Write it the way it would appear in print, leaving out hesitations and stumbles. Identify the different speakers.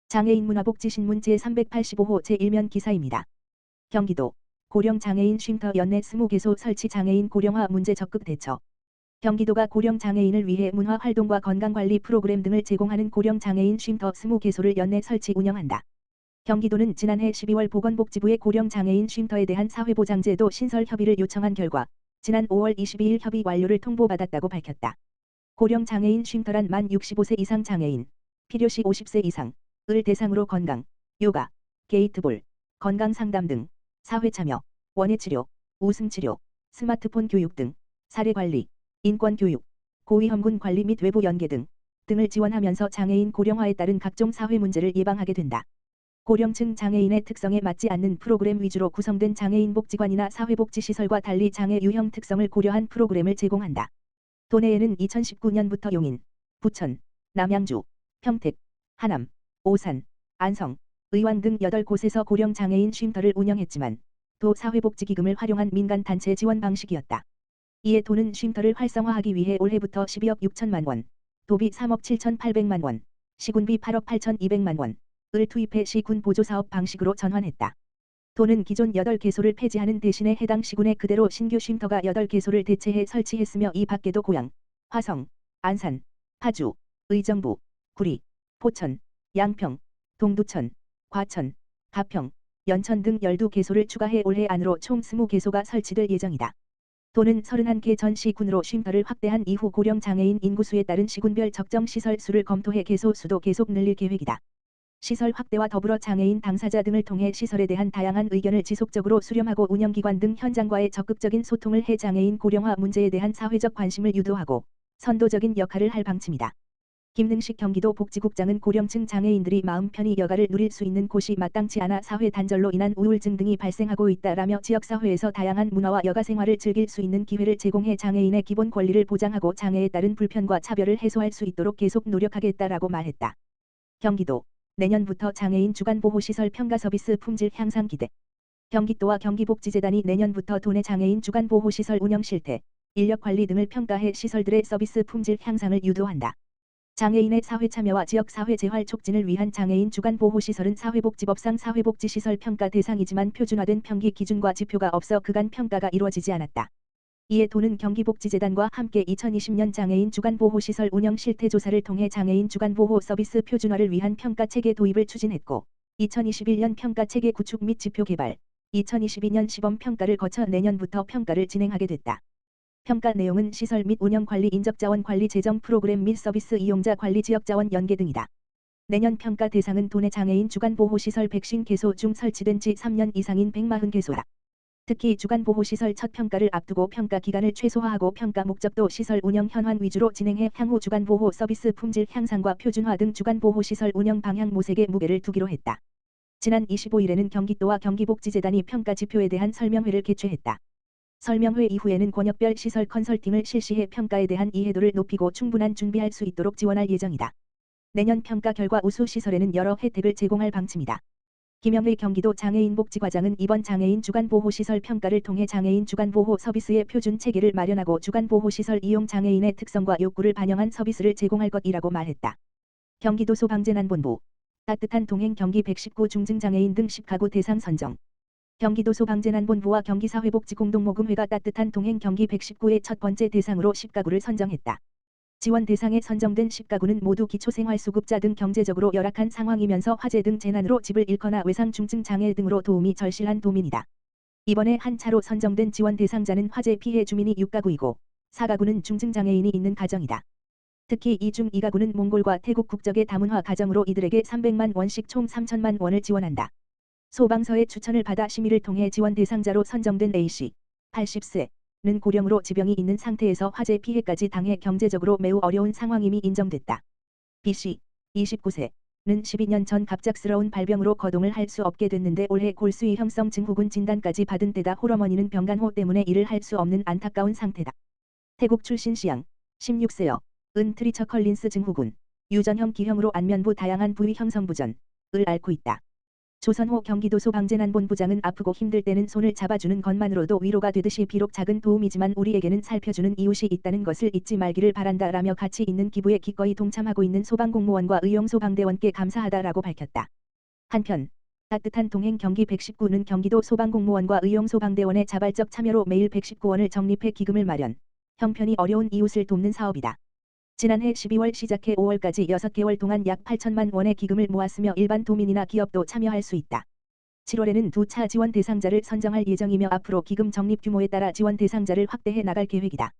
Speaker 1: 장애인 문화복지신문 제385호 제1면 기사입니다. 경기도 고령장애인 쉼터 연내 20개소 설치 장애인 고령화 문제 적극 대처. 경기도가 고령장애인을 위해 문화활동과 건강관리 프로그램 등을 제공하는 고령장애인 쉼터 20개소를 연내 설치 운영한다. 경기도는 지난해 12월 보건복지부의 고령장애인 쉼터에 대한 사회보장제도 신설 협의를 요청한 결과 지난 5월 22일 협의 완료를 통보받았다고 밝혔다. 고령장애인 쉼터란 만 65세 이상 장애인, 필요시 50세 이상 을 대상으로 건강, 요가, 게이트볼, 건강상담 등 사회참여, 원예치료, 웃음치료, 스마트폰 교육 등 사례관리, 인권교육, 고위험군 관리 및 외부 연계 등을 지원하면서 장애인 고령화에 따른 각종 사회 문제를 예방하게 된다. 고령층 장애인의 특성에 맞지 않는 프로그램 위주로 구성된 장애인 복지관이나 사회복지시설과 달리 장애 유형 특성을 고려한 프로그램을 제공한다. 도내에는 2019년부터 용인, 부천, 남양주, 평택, 하남, 오산, 안성, 의왕 등 8곳에서 고령장애인 쉼터를 운영했지만 도 사회복지기금을 활용한 민간단체 지원 방식이었다. 이에 도는 쉼터를 활성화하기 위해 올해부터 12억 6천만 원, 도비 3억 7,800만 원, 시군비 8억 8,200만 원을 투입해 시군 보조사업 방식으로 전환했다. 도는 기존 8개소를 폐지하는 대신에 해당 시군에 그대로 신규 쉼터가 8개소를 대체해 설치했으며 이 밖에도 고양, 화성, 안산, 파주, 의정부, 구리, 포천, 양평, 동두천, 과천, 가평, 연천 등 12개소를 추가해 올해 안으로 총 20개소가 설치될 예정이다. 도는 31개 전 시군으로 쉼터를 확대한 이후 고령장애인 인구수에 따른 시군별 적정 시설 수를 검토해 개소 수도 계속 늘릴 계획이다. 시설 확대와 더불어 장애인 당사자 등을 통해 시설에 대한 다양한 의견을 지속적으로 수렴하고 운영기관 등 현장과의 적극적인 소통을 해 장애인 고령화 문제에 대한 사회적 관심을 유도하고 선도적인 역할을 할 방침이다. 김능식 경기도 복지국장은 고령층 장애인들이 마음 편히 여가를 누릴 수 있는 곳이 마땅치 않아 사회 단절로 인한 우울증 등이 발생하고 있다라며 지역사회에서 다양한 문화와 여가 생활을 즐길 수 있는 기회를 제공해 장애인의 기본 권리를 보장하고 장애에 따른 불편과 차별을 해소할 수 있도록 계속 노력하겠다라고 말했다. 경기도 내년부터 장애인 주간보호시설 평가 서비스 품질 향상 기대. 경기도와 경기복지재단이 내년부터 도내 장애인 주간보호시설 운영 실태, 인력관리 등을 평가해 시설들의 서비스 품질 향상을 유도한다. 장애인의 사회참여와 지역사회 재활 촉진을 위한 장애인 주간보호시설은 사회복지법상 사회복지시설 평가 대상이지만 표준화된 평기 기준과 지표가 없어 그간 평가가 이루어지지 않았다. 이에 도는 경기복지재단과 함께 2020년 장애인 주간보호시설 운영 실태조사를 통해 장애인 주간보호 서비스 표준화를 위한 평가체계 도입을 추진했고 2021년 평가체계 구축 및 지표 개발, 2022년 시범평가를 거쳐 내년부터 평가를 진행하게 됐다. 평가 내용은 시설 및 운영관리 인적자원 관리 재정 프로그램 및 서비스 이용자 관리 지역자원 연계 등이다. 내년 평가 대상은 도내 장애인 주간보호시설 150개소 중 설치된 지 3년 이상인 140개소다. 특히 주간보호시설 첫 평가를 앞두고 평가 기간을 최소화하고 평가 목적도 시설 운영 현황 위주로 진행해 향후 주간보호 서비스 품질 향상과 표준화 등 주간보호시설 운영 방향 모색에 무게를 두기로 했다. 지난 25일에는 경기도와 경기복지재단이 평가 지표에 대한 설명회를 개최했다. 설명회 이후에는 권역별 시설 컨설팅을 실시해 평가에 대한 이해도를 높이고 충분한 준비할 수 있도록 지원할 예정이다. 내년 평가 결과 우수 시설에는 여러 혜택을 제공할 방침이다. 김영의 경기도 장애인복지과장은 이번 장애인 주간보호시설 평가를 통해 장애인 주간보호 서비스의 표준 체계를 마련하고 주간보호시설 이용 장애인의 특성과 욕구를 반영한 서비스를 제공할 것이라고 말했다. 경기도 소방재난본부 따뜻한 동행 경기 119 중증장애인 등 10가구 대상 선정. 경기도 소방재난본부와 경기사회복지공동모금회가 따뜻한 동행 경기 119의 첫 번째 대상으로 10가구를 선정했다. 지원 대상에 선정된 10가구는 모두 기초생활수급자 등 경제적으로 열악한 상황이면서 화재 등 재난으로 집을 잃거나 외상 중증 장애 등으로 도움이 절실한 도민이다. 이번에 한 차로 선정된 지원 대상자는 화재 피해 주민이 6가구이고 4가구는 중증 장애인이 있는 가정이다. 특히 이 중 2가구는 몽골과 태국 국적의 다문화 가정으로 이들에게 300만 원씩 총 3천만 원을 지원한다. 소방서의 추천을 받아 심의를 통해 지원 대상자로 선정된 A씨, 80세는 고령으로 지병이 있는 상태에서 화재 피해까지 당해 경제적으로 매우 어려운 상황임이 인정됐다. B씨, 29세는 12년 전 갑작스러운 발병으로 거동을 할 수 없게 됐는데 올해 골수이형성 증후군 진단까지 받은 데다 홀어머니는 병간호 때문에 일을 할 수 없는 안타까운 상태다. 태국 출신 C양, 16세여, 은 트리처 컬린스 증후군, 유전형 기형으로 안면부 다양한 부위 형성 부전을 앓고 있다. 조선호 경기도 소방재난본부장은 아프고 힘들 때는 손을 잡아주는 것만으로도 위로가 되듯이 비록 작은 도움이지만 우리에게는 살펴주는 이웃이 있다는 것을 잊지 말기를 바란다라며 가치 있는 기부에 기꺼이 동참하고 있는 소방공무원과 의용소방대원께 감사하다라고 밝혔다. 한편 따뜻한 동행 경기 119는 경기도 소방공무원과 의용소방대원의 자발적 참여로 매일 119원을 적립해 기금을 마련, 형편이 어려운 이웃을 돕는 사업이다. 지난해 12월 시작해 5월까지 6개월 동안 약 8천만 원의 기금을 모았으며 일반 도민이나 기업도 참여할 수 있다. 7월에는 2차 지원 대상자를 선정할 예정이며 앞으로 기금 적립 규모에 따라 지원 대상자를 확대해 나갈 계획이다.